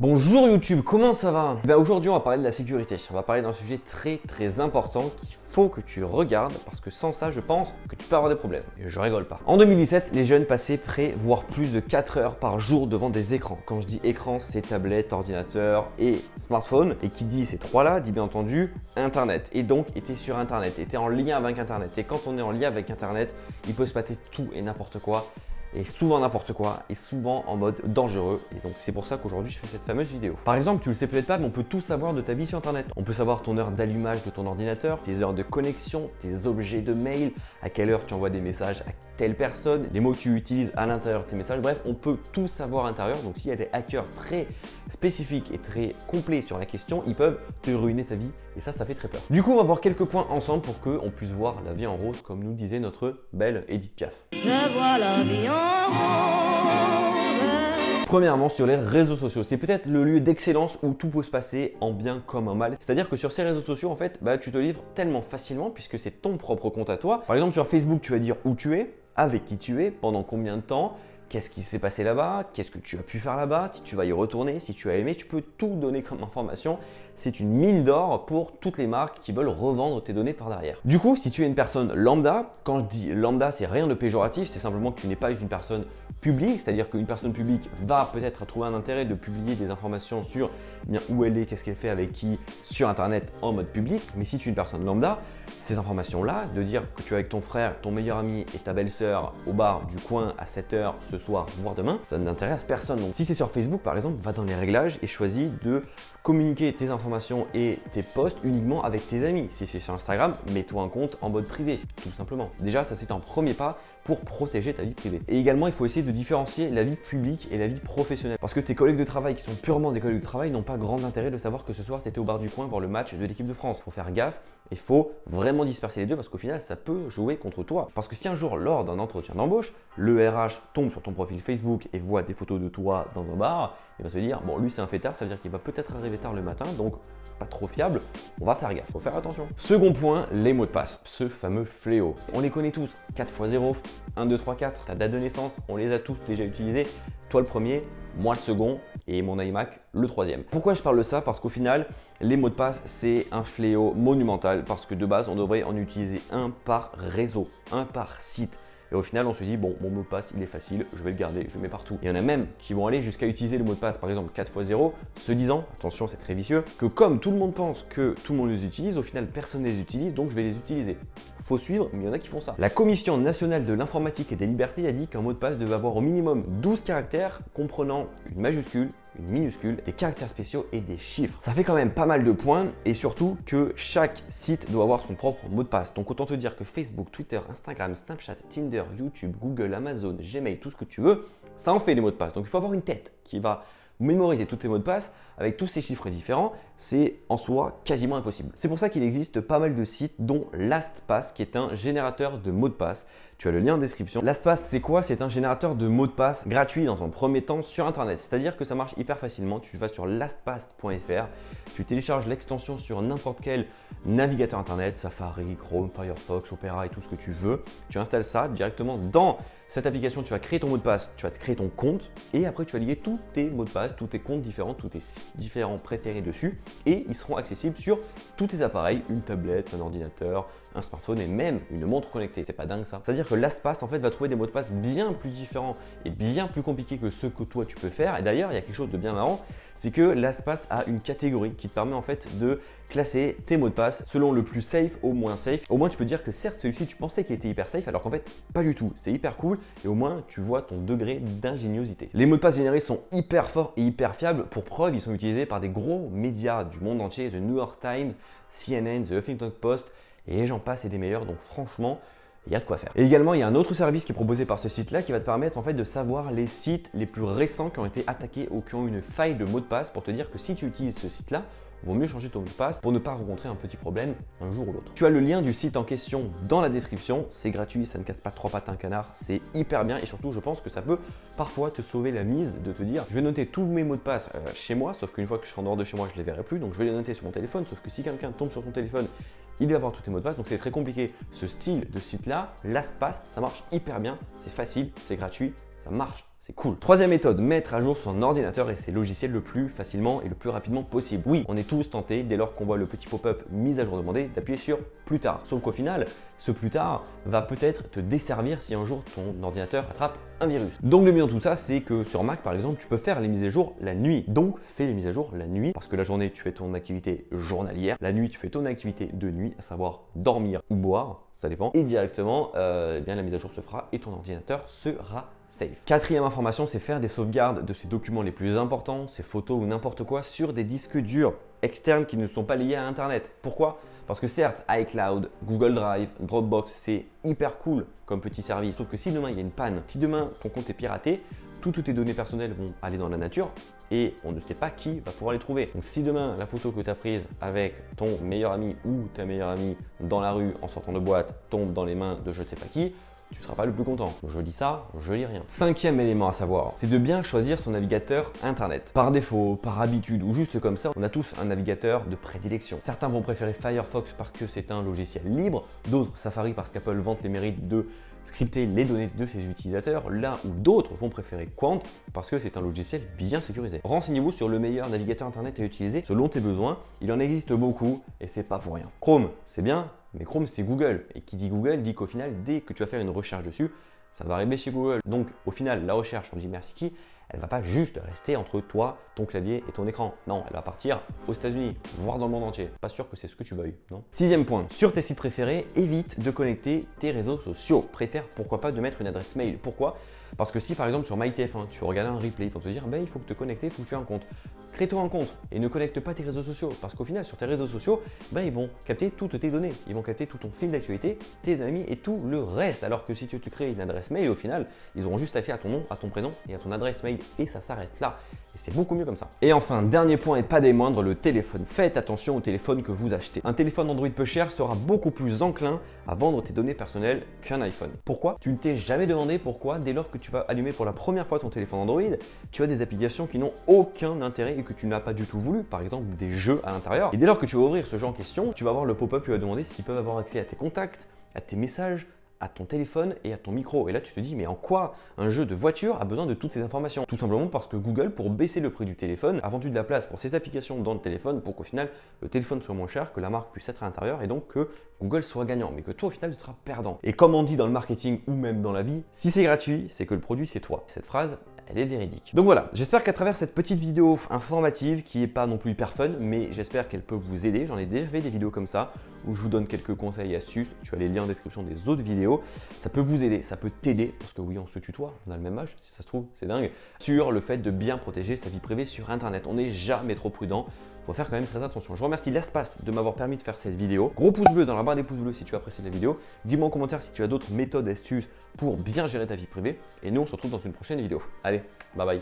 Bonjour YouTube, comment ça va? Aujourd'hui on va parler de la sécurité, on va parler d'un sujet très important qu'il faut que tu regardes parce que sans ça je pense que tu peux avoir des problèmes et je rigole pas. En 2017, les jeunes passaient près voire plus de 4 heures par jour devant des écrans. Quand je dis écran, c'est tablette, ordinateur et smartphone, et qui dit ces trois là dit bien entendu internet, et donc était sur internet, était en lien avec internet, et quand on est en lien avec internet, il peut se passer tout et n'importe quoi. Et souvent n'importe quoi, et souvent en mode dangereux. Et donc c'est pour ça qu'aujourd'hui je fais cette fameuse vidéo. Par exemple, tu le sais peut-être pas, mais on peut tout savoir de ta vie sur internet. On peut savoir ton heure d'allumage de ton ordinateur, tes heures de connexion, tes objets de mail, à quelle heure tu envoies des messages à telle personne, les mots que tu utilises à l'intérieur de tes messages. Bref, on peut tout savoir à l'intérieur. Donc s'il y a des hackers très spécifiques et très complets sur la question, ils peuvent te ruiner ta vie, et ça fait très peur. Du coup, on va voir quelques points ensemble pour qu'on puisse voir la vie en rose, comme nous disait notre belle Edith Piaf. Je vois la vie en rose. Premièrement, sur les réseaux sociaux, c'est peut-être le lieu d'excellence où tout peut se passer en bien comme en mal. C'est-à-dire que sur ces réseaux sociaux, en fait, tu te livres tellement facilement puisque c'est ton propre compte à toi. Par exemple, sur Facebook, tu vas dire où tu es, avec qui tu es, pendant combien de temps, qu'est-ce qui s'est passé là-bas, qu'est-ce que tu as pu faire là-bas, si tu vas y retourner, si tu as aimé, tu peux tout donner comme information. C'est une mine d'or pour toutes les marques qui veulent revendre tes données par derrière. Du coup, si tu es une personne lambda, quand je dis lambda, c'est rien de péjoratif, c'est simplement que tu n'es pas une personne publique, c'est-à-dire qu'une personne publique va peut-être trouver un intérêt de publier des informations sur où elle est, qu'est-ce qu'elle fait, avec qui, sur internet en mode public. Mais si tu es une personne lambda, ces informations-là, de dire que tu es avec ton frère, ton meilleur ami et ta belle-sœur au bar du coin à 7 h ce soir, voire demain, ça n'intéresse personne. Donc si c'est sur Facebook par exemple, va dans les réglages et choisis de communiquer tes informations et tes posts uniquement avec tes amis. Si c'est sur Instagram, mets-toi un compte en mode privé, tout simplement. Déjà, ça c'est un premier pas pour protéger ta vie privée. Et également, il faut essayer de différencier la vie publique et la vie professionnelle. Parce que tes collègues de travail qui sont purement des collègues de travail n'ont pas grand intérêt de savoir que ce soir, tu étais au bar du coin voir le match de l'équipe de France. Il faut faire gaffe, il faut vraiment disperser les deux parce qu'au final, ça peut jouer contre toi. Parce que si un jour, lors d'un entretien d'embauche, le RH tombe sur ton profil Facebook et voit des photos de toi dans un bar, il va se dire, bon, lui c'est un fêtard, ça veut dire qu'il va peut-être arriver tard le matin, donc pas trop fiable, on va faire gaffe, faut faire attention. Second point, les mots de passe, ce fameux fléau. On les connaît tous, 4x0, 1, 2, 3, 4, ta date de naissance, on les a tous déjà utilisés. Toi le premier, moi le second et mon iMac le troisième. Pourquoi je parle de ça? Parce qu'au final, les mots de passe, c'est un fléau monumental parce que de base, on devrait en utiliser un par réseau, un par site. Et au final, on se dit, bon, mon mot de passe, il est facile, je vais le garder, je le mets partout. Il y en a même qui vont aller jusqu'à utiliser le mot de passe, par exemple 4x0, se disant, attention, c'est très vicieux, que comme tout le monde pense que tout le monde les utilise, au final, personne ne les utilise, donc je vais les utiliser. Faut suivre, mais il y en a qui font ça. La Commission nationale de l'informatique et des libertés a dit qu'un mot de passe devait avoir au minimum 12 caractères, comprenant une majuscule, une minuscule, des caractères spéciaux et des chiffres. Ça fait quand même pas mal de points, et surtout que chaque site doit avoir son propre mot de passe. Donc autant te dire que Facebook, Twitter, Instagram, Snapchat, Tinder, YouTube, Google, Amazon, Gmail, tout ce que tu veux, ça en fait des mots de passe. Donc il faut avoir une tête qui va mémoriser tous tes mots de passe avec tous ces chiffres différents, c'est en soi quasiment impossible. C'est pour ça qu'il existe pas mal de sites dont LastPass qui est un générateur de mots de passe. Tu as le lien en description. LastPass, c'est quoi? C'est un générateur de mots de passe gratuit dans un premier temps sur internet. C'est-à-dire que ça marche hyper facilement. Tu vas sur lastpass.fr, tu télécharges l'extension sur n'importe quel navigateur internet, Safari, Chrome, Firefox, Opera et tout ce que tu veux. Tu installes ça directement dans cette application, tu vas créer ton mot de passe, tu vas te créer ton compte et après tu vas lier tous tes mots de passe, tous tes comptes différents, tous tes sites différents préférés dessus et ils seront accessibles sur tous tes appareils, une tablette, un ordinateur, un smartphone et même une montre connectée. C'est pas dingue ça? C'est-à-dire que LastPass en fait va trouver des mots de passe bien plus différents et bien plus compliqués que ceux que toi tu peux faire. Et d'ailleurs, il y a quelque chose de bien marrant, c'est que LastPass a une catégorie qui te permet en fait de classer tes mots de passe selon le plus safe au moins safe. Au moins tu peux dire que certes celui-ci tu pensais qu'il était hyper safe alors qu'en fait pas du tout. C'est hyper cool et au moins tu vois ton degré d'ingéniosité. Les mots de passe générés sont hyper forts et hyper fiables. Pour preuve, ils sont utilisés par des gros médias du monde entier, The New York Times, CNN, The Huffington Post et j'en passe et des meilleurs. Donc franchement, il y a de quoi faire. Et également, il y a un autre service qui est proposé par ce site-là qui va te permettre en fait de savoir les sites les plus récents qui ont été attaqués ou qui ont une faille de mot de passe pour te dire que si tu utilises ce site-là, vaut mieux changer ton mot de passe pour ne pas rencontrer un petit problème un jour ou l'autre. Tu as le lien du site en question dans la description, c'est gratuit, ça ne casse pas trois pattes à un canard, c'est hyper bien et surtout je pense que ça peut parfois te sauver la mise de te dire je vais noter tous mes mots de passe chez moi, sauf qu'une fois que je serai en dehors de chez moi je les verrai plus, donc je vais les noter sur mon téléphone, sauf que si quelqu'un tombe sur ton téléphone, il va avoir tous tes mots de passe, donc c'est très compliqué. Ce style de site là, LastPass, ça marche hyper bien, c'est facile, c'est gratuit, ça marche. c'est cool. Troisième méthode, mettre à jour son ordinateur et ses logiciels le plus facilement et le plus rapidement possible. Oui, on est tous tentés, dès lors qu'on voit le petit pop-up mise à jour demandé, d'appuyer sur plus tard. Sauf qu'au final, ce plus tard va peut-être te desservir si un jour ton ordinateur attrape un virus. Donc le mieux dans tout ça, c'est que sur Mac par exemple, tu peux faire les mises à jour la nuit. Donc fais les mises à jour la nuit, parce que la journée tu fais ton activité journalière, la nuit tu fais ton activité de nuit, à savoir dormir ou boire, ça dépend, et directement eh bien, la mise à jour se fera et ton ordinateur sera safe. Quatrième information, c'est faire des sauvegardes de ces documents les plus importants, ces photos ou n'importe quoi, sur des disques durs externes qui ne sont pas liés à Internet. Pourquoi? Parce que certes, iCloud, Google Drive, Dropbox, c'est hyper cool comme petit service. Sauf que si demain il y a une panne, si demain ton compte est piraté, toutes tes données personnelles vont aller dans la nature et on ne sait pas qui va pouvoir les trouver. Donc si demain la photo que tu as prise avec ton meilleur ami ou ta meilleure amie dans la rue en sortant de boîte tombe dans les mains de je ne sais pas qui, tu ne seras pas le plus content. Je dis ça, je dis rien. Cinquième élément à savoir, c'est de bien choisir son navigateur internet. Par défaut, par habitude ou juste comme ça, on a tous un navigateur de prédilection. Certains vont préférer Firefox parce que c'est un logiciel libre, d'autres Safari parce qu'Apple vante les mérites de scripter les données de ses utilisateurs, là où d'autres vont préférer Qwant parce que c'est un logiciel bien sécurisé. Renseignez-vous sur le meilleur navigateur internet à utiliser selon tes besoins, il en existe beaucoup et c'est pas pour rien. Chrome, c'est bien, mais Chrome c'est Google, et qui dit Google dit qu'au final, dès que tu vas faire une recherche dessus, ça va arriver chez Google. Donc au final, la recherche, on dit merci qui, elle va pas juste rester entre toi, ton clavier et ton écran. Non, elle va partir aux États-Unis, voire dans le monde entier. Pas sûr que c'est ce que tu veuilles, non? Sixième point, sur tes sites préférés, évite de connecter tes réseaux sociaux. Préfère pourquoi pas de mettre une adresse mail. Pourquoi? Parce que si par exemple sur MyTF1, tu regardes un replay, il faut te dire il faut que te connecter, il faut que tu aies un compte. Crée-toi un compte et ne connecte pas tes réseaux sociaux parce qu'au final sur tes réseaux sociaux, ils vont capter toutes tes données, ils vont capter tout ton fil d'actualité, tes amis et tout le reste. Alors que si tu te crées une adresse mail, au final, ils auront juste accès à ton nom, à ton prénom et à ton adresse mail et ça s'arrête là. Et c'est beaucoup mieux comme ça. Et enfin, dernier point et pas des moindres, le téléphone. Faites attention au téléphone que vous achetez. Un téléphone Android peu cher sera beaucoup plus enclin à vendre tes données personnelles qu'un iPhone. Pourquoi? Tu ne t'es jamais demandé pourquoi, dès lors que tu vas allumer pour la première fois ton téléphone Android, tu as des applications qui n'ont aucun intérêt et que tu n'as pas du tout voulu, par exemple des jeux à l'intérieur. Et dès lors que tu vas ouvrir ce jeu en question, tu vas voir le pop-up qui va demander s'ils peuvent avoir accès à tes contacts, à tes messages, à ton téléphone et à ton micro. Et là, tu te dis, mais en quoi un jeu de voiture a besoin de toutes ces informations? Tout simplement parce que Google, pour baisser le prix du téléphone, a vendu de la place pour ses applications dans le téléphone pour qu'au final, le téléphone soit moins cher, que la marque puisse être à l'intérieur et donc que Google soit gagnant, mais que toi, au final, tu seras perdant. Et comme on dit dans le marketing ou même dans la vie, si c'est gratuit, c'est que le produit, c'est toi. Cette phrase, elle est véridique. Donc voilà, j'espère qu'à travers cette petite vidéo informative, qui n'est pas non plus hyper fun, mais j'espère qu'elle peut vous aider. J'en ai déjà fait des vidéos comme ça, où je vous donne quelques conseils et astuces. Tu as les liens en description des autres vidéos. Ça peut vous aider, ça peut t'aider, parce que oui, on se tutoie, on a le même âge, si ça se trouve, c'est dingue, sur le fait de bien protéger sa vie privée sur Internet. On n'est jamais trop prudent. Faut faire quand même très attention. Je remercie l'espace de m'avoir permis de faire cette vidéo. Gros pouce bleu dans la barre des pouces bleus si tu as apprécié la vidéo. Dis-moi en commentaire si tu as d'autres méthodes, astuces pour bien gérer ta vie privée. Et nous, on se retrouve dans une prochaine vidéo. Allez, bye bye.